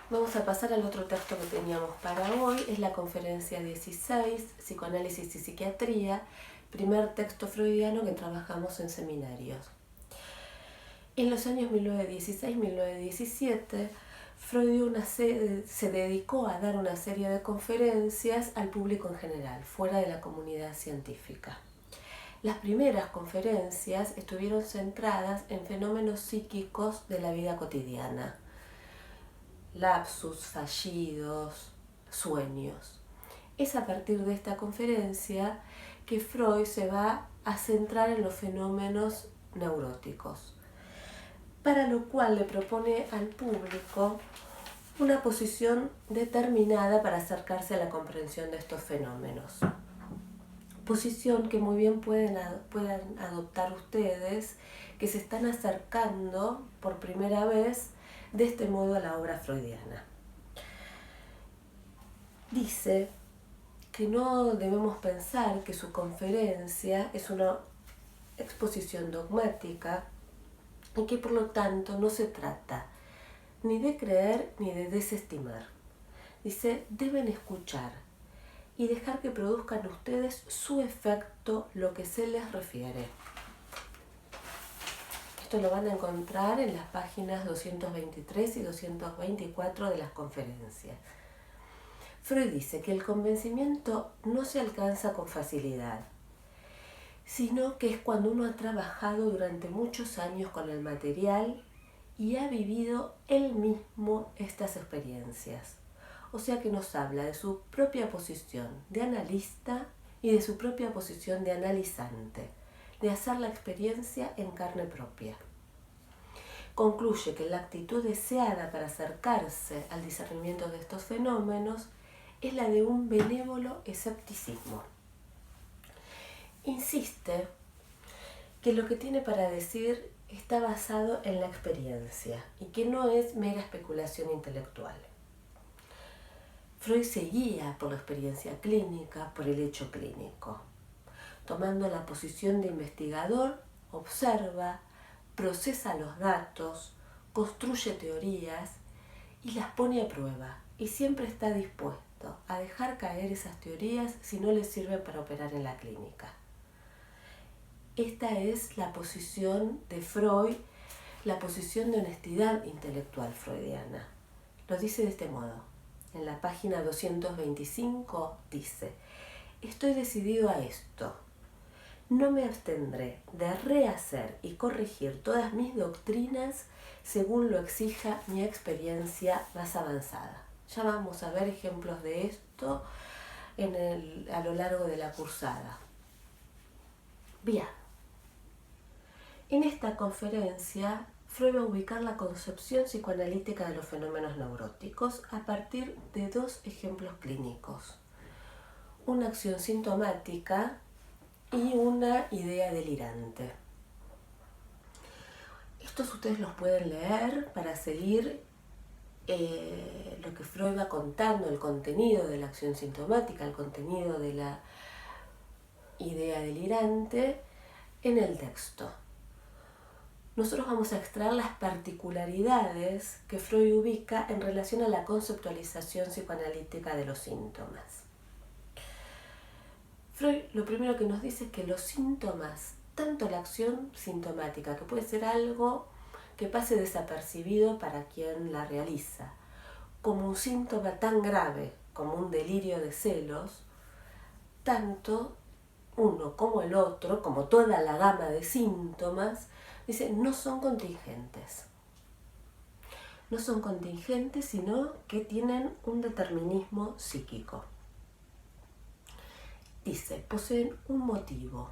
Vamos a pasar al otro texto que teníamos para hoy, es la conferencia 16, Psicoanálisis y Psiquiatría, primer texto freudiano que trabajamos en seminarios. En los años 1916-1917, Freud se dedicó a dar una serie de conferencias al público en general, fuera de la comunidad científica. Las primeras conferencias estuvieron centradas en fenómenos psíquicos de la vida cotidiana, lapsus, fallidos, sueños. Es a partir de esta conferencia que Freud se va a centrar en los fenómenos neuróticos, para lo cual le propone al público una posición determinada para acercarse a la comprensión de estos fenómenos. Posición que muy bien pueden adoptar ustedes, que se están acercando por primera vez de este modo a la obra freudiana. Dice que no debemos pensar que su conferencia es una exposición dogmática y que por lo tanto no se trata ni de creer ni de desestimar. Dice, deben escuchar y dejar que produzcan ustedes su efecto lo que se les refiere. Esto lo van a encontrar en las páginas 223 y 224 de las conferencias. Freud dice que el convencimiento no se alcanza con facilidad, sino que es cuando uno ha trabajado durante muchos años con el material y ha vivido él mismo estas experiencias. O sea que nos habla de su propia posición de analista y de su propia posición de analizante, de hacer la experiencia en carne propia. Concluye que la actitud deseada para acercarse al discernimiento de estos fenómenos es la de un benévolo escepticismo. Insiste que lo que tiene para decir está basado en la experiencia y que no es mera especulación intelectual. Freud se guía por la experiencia clínica, por el hecho clínico. Tomando la posición de investigador, observa, procesa los datos, construye teorías y las pone a prueba, y siempre está dispuesto a dejar caer esas teorías si no le sirven para operar en la clínica. Esta es la posición de Freud, la posición de honestidad intelectual freudiana. Lo dice de este modo. En la página 225 dice: estoy decidido a esto. No me abstendré de rehacer y corregir todas mis doctrinas según lo exija mi experiencia más avanzada. Ya vamos a ver ejemplos de esto a lo largo de la cursada. Bien. En esta conferencia, Freud va a ubicar la concepción psicoanalítica de los fenómenos neuróticos a partir de dos ejemplos clínicos: una acción sintomática y una idea delirante. Estos ustedes los pueden leer para seguir lo que Freud va contando, el contenido de la acción sintomática, el contenido de la idea delirante en el texto. Nosotros vamos a extraer las particularidades que Freud ubica en relación a la conceptualización psicoanalítica de los síntomas. Freud lo primero que nos dice es que los síntomas, tanto la acción sintomática, que puede ser algo que pase desapercibido para quien la realiza, como un síntoma tan grave como un delirio de celos, tanto uno como el otro, como toda la gama de síntomas, dice, no son contingentes. No son contingentes, sino que tienen un determinismo psíquico. Dice, poseen un motivo,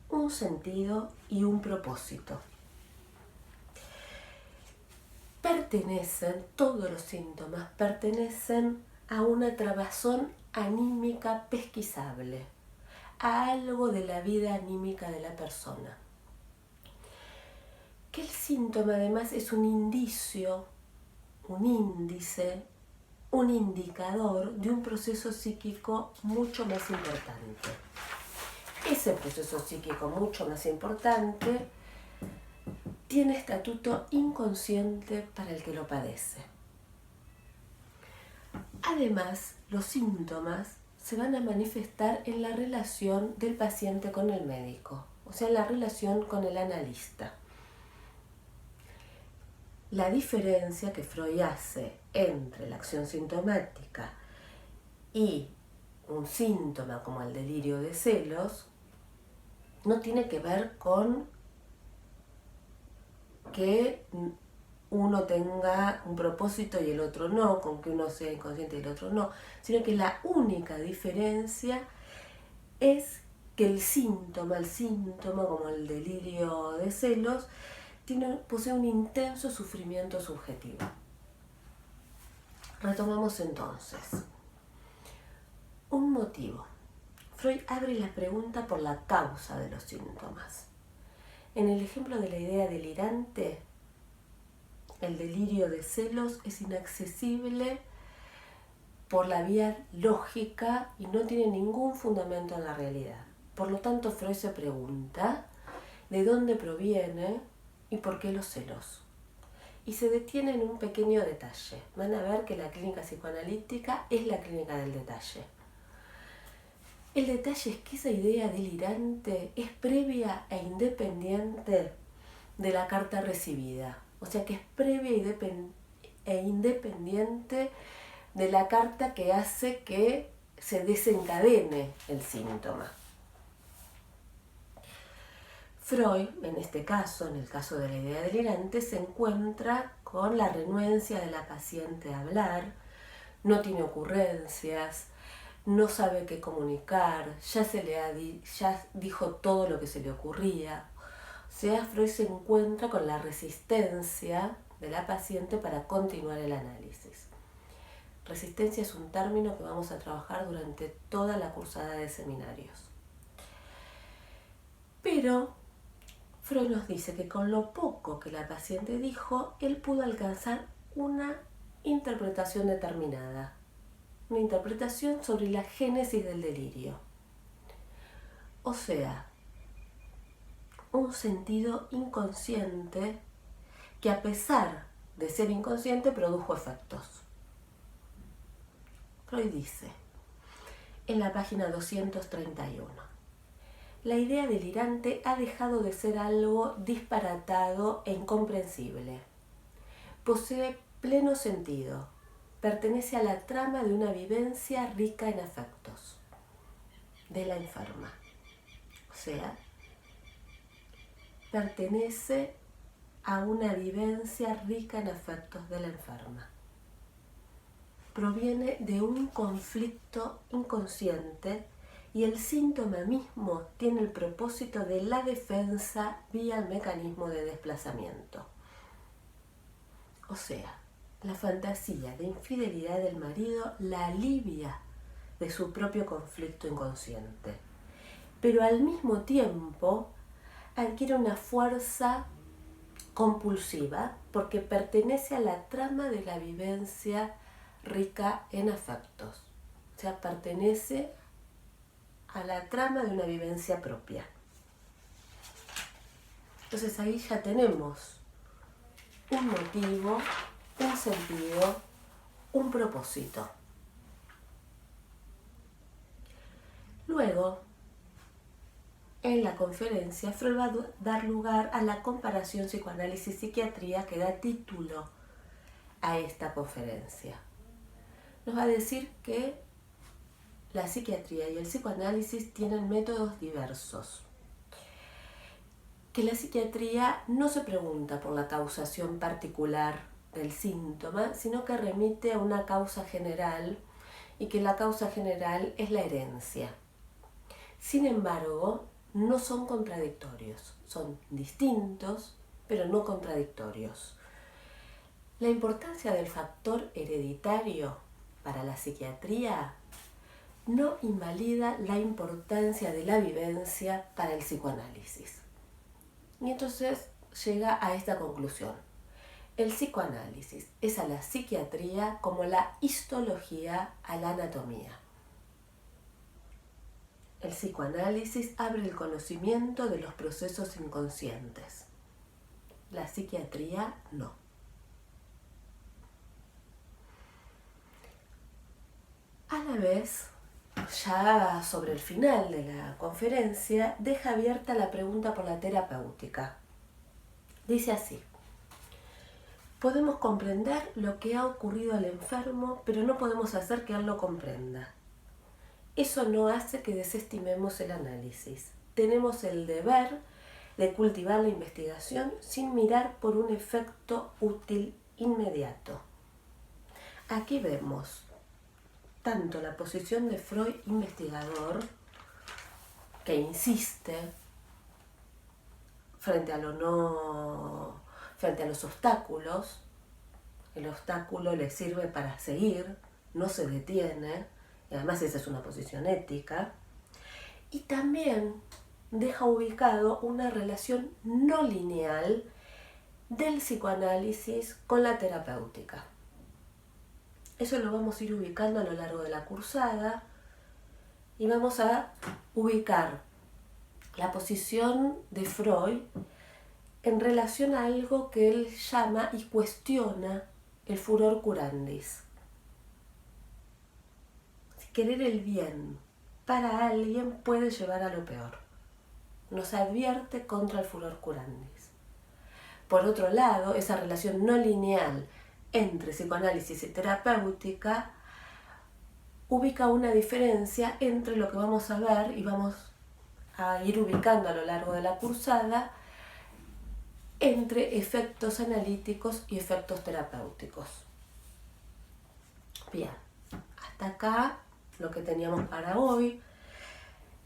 un sentido y un propósito. Todos los síntomas pertenecen a una trabazón anímica pesquisable, a algo de la vida anímica de la persona. Que el síntoma además es un indicio, un índice, un indicador de un proceso psíquico mucho más importante. Ese proceso psíquico mucho más importante tiene estatuto inconsciente para el que lo padece. Además, los síntomas se van a manifestar en la relación del paciente con el médico, o sea, en la relación con el analista. La diferencia que Freud hace entre la acción sintomática y un síntoma como el delirio de celos no tiene que ver con que uno tenga un propósito y el otro no, con que uno sea inconsciente y el otro no, sino que la única diferencia es que el síntoma como el delirio de celos, posee un intenso sufrimiento subjetivo. Retomamos entonces. Un motivo. Freud abre la pregunta por la causa de los síntomas. En el ejemplo de la idea delirante, el delirio de celos es inaccesible por la vía lógica y no tiene ningún fundamento en la realidad. Por lo tanto, Freud se pregunta de dónde proviene y por qué los celos. Y se detiene en un pequeño detalle. Van a ver que la clínica psicoanalítica es la clínica del detalle. El detalle es que esa idea delirante es previa e independiente de la carta recibida. O sea que es previa e independiente de la carta que hace que se desencadene el síntoma. Freud, en este caso, en el caso de la idea delirante, se encuentra con la renuencia de la paciente a hablar, no tiene ocurrencias, no sabe qué comunicar, ya dijo todo lo que se le ocurría. O sea, Freud se encuentra con la resistencia de la paciente para continuar el análisis. Resistencia es un término que vamos a trabajar durante toda la cursada de seminarios. Pero Freud nos dice que con lo poco que la paciente dijo, él pudo alcanzar una interpretación determinada, una interpretación sobre la génesis del delirio. O sea, un sentido inconsciente que a pesar de ser inconsciente produjo efectos. Freud dice, en la página 231, la idea delirante ha dejado de ser algo disparatado e incomprensible. Posee pleno sentido, pertenece a la trama de una vivencia rica en afectos de la enferma. O sea, pertenece a una vivencia rica en afectos de la enferma. Proviene de un conflicto inconsciente y el síntoma mismo tiene el propósito de la defensa vía el mecanismo de desplazamiento. O sea, la fantasía de infidelidad del marido la alivia de su propio conflicto inconsciente, pero al mismo tiempo adquiere una fuerza compulsiva porque pertenece a la trama de la vivencia rica en afectos. O sea, pertenece a la trama de una vivencia propia. Entonces ahí ya tenemos un motivo, un sentido, un propósito. Luego, en la conferencia, Freud va a dar lugar a la comparación psicoanálisis-psiquiatría que da título a esta conferencia. Nos va a decir que la psiquiatría y el psicoanálisis tienen métodos diversos. Que la psiquiatría no se pregunta por la causación particular del síntoma, sino que remite a una causa general y que la causa general es la herencia. Sin embargo, no son contradictorios, son distintos, pero no contradictorios. La importancia del factor hereditario para la psiquiatría no invalida la importancia de la vivencia para el psicoanálisis. Y entonces llega a esta conclusión. El psicoanálisis es a la psiquiatría como la histología a la anatomía. El psicoanálisis abre el conocimiento de los procesos inconscientes. La psiquiatría no. A la vez, ya sobre el final de la conferencia, deja abierta la pregunta por la terapéutica. Dice así: podemos comprender lo que ha ocurrido al enfermo, pero no podemos hacer que él lo comprenda. Eso no hace que desestimemos el análisis. Tenemos el deber de cultivar la investigación sin mirar por un efecto útil inmediato. Aquí vemos tanto la posición de Freud investigador, que insiste frente a los obstáculos. El obstáculo le sirve para seguir, no se detiene, y además esa es una posición ética. Y también deja ubicado una relación no lineal del psicoanálisis con la terapéutica. Eso lo vamos a ir ubicando a lo largo de la cursada y vamos a ubicar la posición de Freud en relación a algo que él llama y cuestiona el furor curandis. Si querer el bien para alguien puede llevar a lo peor. Nos advierte contra el furor curandis. Por otro lado, esa relación no lineal entre psicoanálisis y terapéutica ubica una diferencia entre lo que vamos a ver y vamos a ir ubicando a lo largo de la cursada entre efectos analíticos y efectos terapéuticos. Bien, hasta acá lo que teníamos para hoy.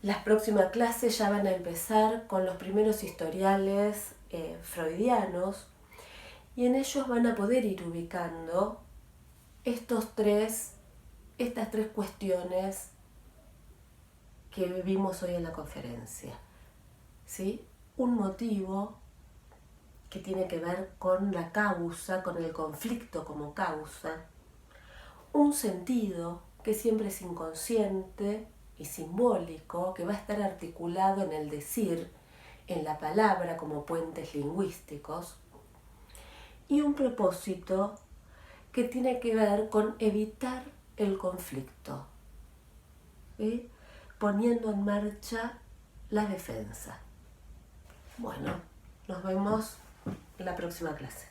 Las próximas clases ya van a empezar con los primeros historiales freudianos y en ellos van a poder ir ubicando estas tres cuestiones que vimos hoy en la conferencia, ¿sí? Un motivo que tiene que ver con la causa, con el conflicto como causa, un sentido que siempre es inconsciente y simbólico, que va a estar articulado en el decir, en la palabra como puentes lingüísticos, y un propósito que tiene que ver con evitar el conflicto, ¿sí? Poniendo en marcha la defensa. Bueno, nos vemos en la próxima clase.